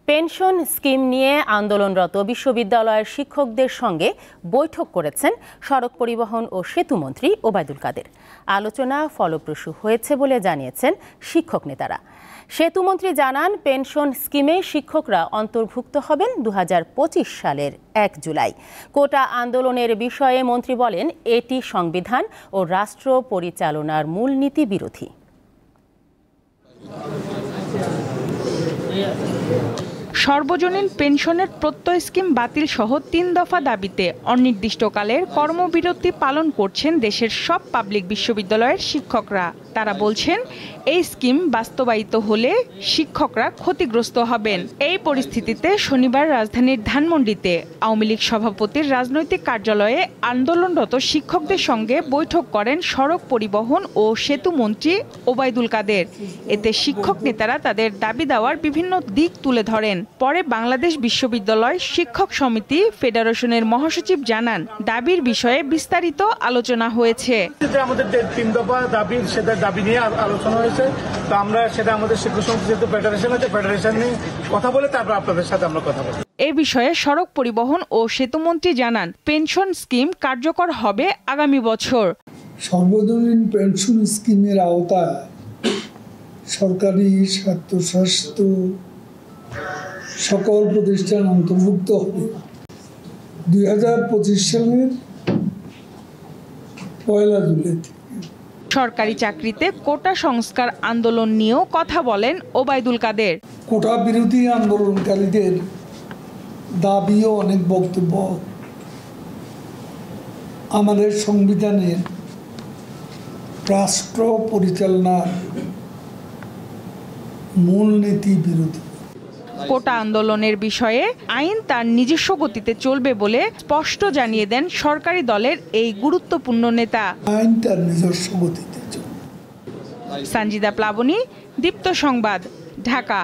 Pension scheme নিয়ে আন্দোলনরত বিশ্ববিদ্যালয়ের শিক্ষকদের সঙ্গে বৈঠক করেছেন সড়ক পরিবহন ও সেতুমন্ত্রী ওবায়দুল কাদের। আলোচনা ফলপ্রসূ হয়েছে বলে জানিয়েছেন শিক্ষক নেতারা। সেতুমন্ত্রী জানান, পেনশন স্কিমে শিক্ষকরা অন্তর্ভুক্ত হবেন 2025 সালের 1 জুলাই। কোটা আন্দোলনের বিষয়ে মন্ত্রী বলেন, এটি সংবিধান ও রাষ্ট্র পরিচালনার মূলনীতি বিরোধী। সর্বজনীন পেনশনের প্রত্যয় স্কিম বাতিল সহ 3 দফা দাবিতে অনির্দিষ্টকালের কর্মবিরতি পালন করছেন দেশের সব পাবলিক বিশ্ববিদ্যালয়ের শিক্ষকরা। তারা বলছেন, এই স্কিম বাস্তবায়িত হলে শিক্ষকরা ক্ষতিগ্রস্ত হবেন। এই পরিস্থিতিতে শনিবার রাজধানীর ধানমন্ডিতে আওয়ামী লীগ সভাপতির রাজনৈতিক কার্যালয়ে আন্দোলনরত শিক্ষকদের সঙ্গে বৈঠক করেন সড়ক পরিবহন ও সেতু মন্ত্রী ওবায়দুল কাদের। এতে শিক্ষক নেতারা তাদের দাবি দেওয়ার বিভিন্ন দিক তুলে ধরেন। পরে বাংলাদেশ বিশ্ববিদ্যালয় শিক্ষক সমিতি ফেডারেশনের মহাসচিব জানান, দাবির বিষয়ে বিস্তারিত আলোচনা হয়েছে। আমাদের 3 দফা দাবি, সেটা দাবি নিয়ে আলোচনা হয়েছে। তো আমরা সেটা আমাদের শিক্ষক সমিতি যেহেতু ফেডারেশন আছে, ফেডারেশন নিয়ে কথা বলে তারপর আপনাদের সাথে আমরা কথা বলব। এ বিষয়ে সড়ক পরিবহন ও সেতুমন্ত্রী জানান, পেনশন স্কিম কার্যকর হবে আগামী বছর। সর্বজনীন পেনশন স্কিমের আওতায় সরকারি, স্বায়ত্তশাসিত সকল প্রতিষ্ঠান অন্তর্ভুক্ত হবে 2025 সালের 1 জুলাই। সরকারি চাকরিতে কোটা সংস্কার আন্দোলন নিয়েও কথা বলেন ওবায়দুল কাদের। কোটা বিরোধী আন্দোলনকারীদের দাবিও অনেক বক্তব্য আমাদের সংবিধানের রাষ্ট্র পরিচালনার মূলনীতি বিরোধী। কোটা আন্দোলনের বিষয়ে আইন তার নিজস্ব গতিতে চলবে বলে স্পষ্ট জানিয়ে দেন সরকারি দলের এই গুরুত্বপূর্ণ নেতা। আইন তার নিজস্ব গতিতে চলবে। সঞ্জিদা প্লাবনী, দীপ্ত সংবাদ, ঢাকা।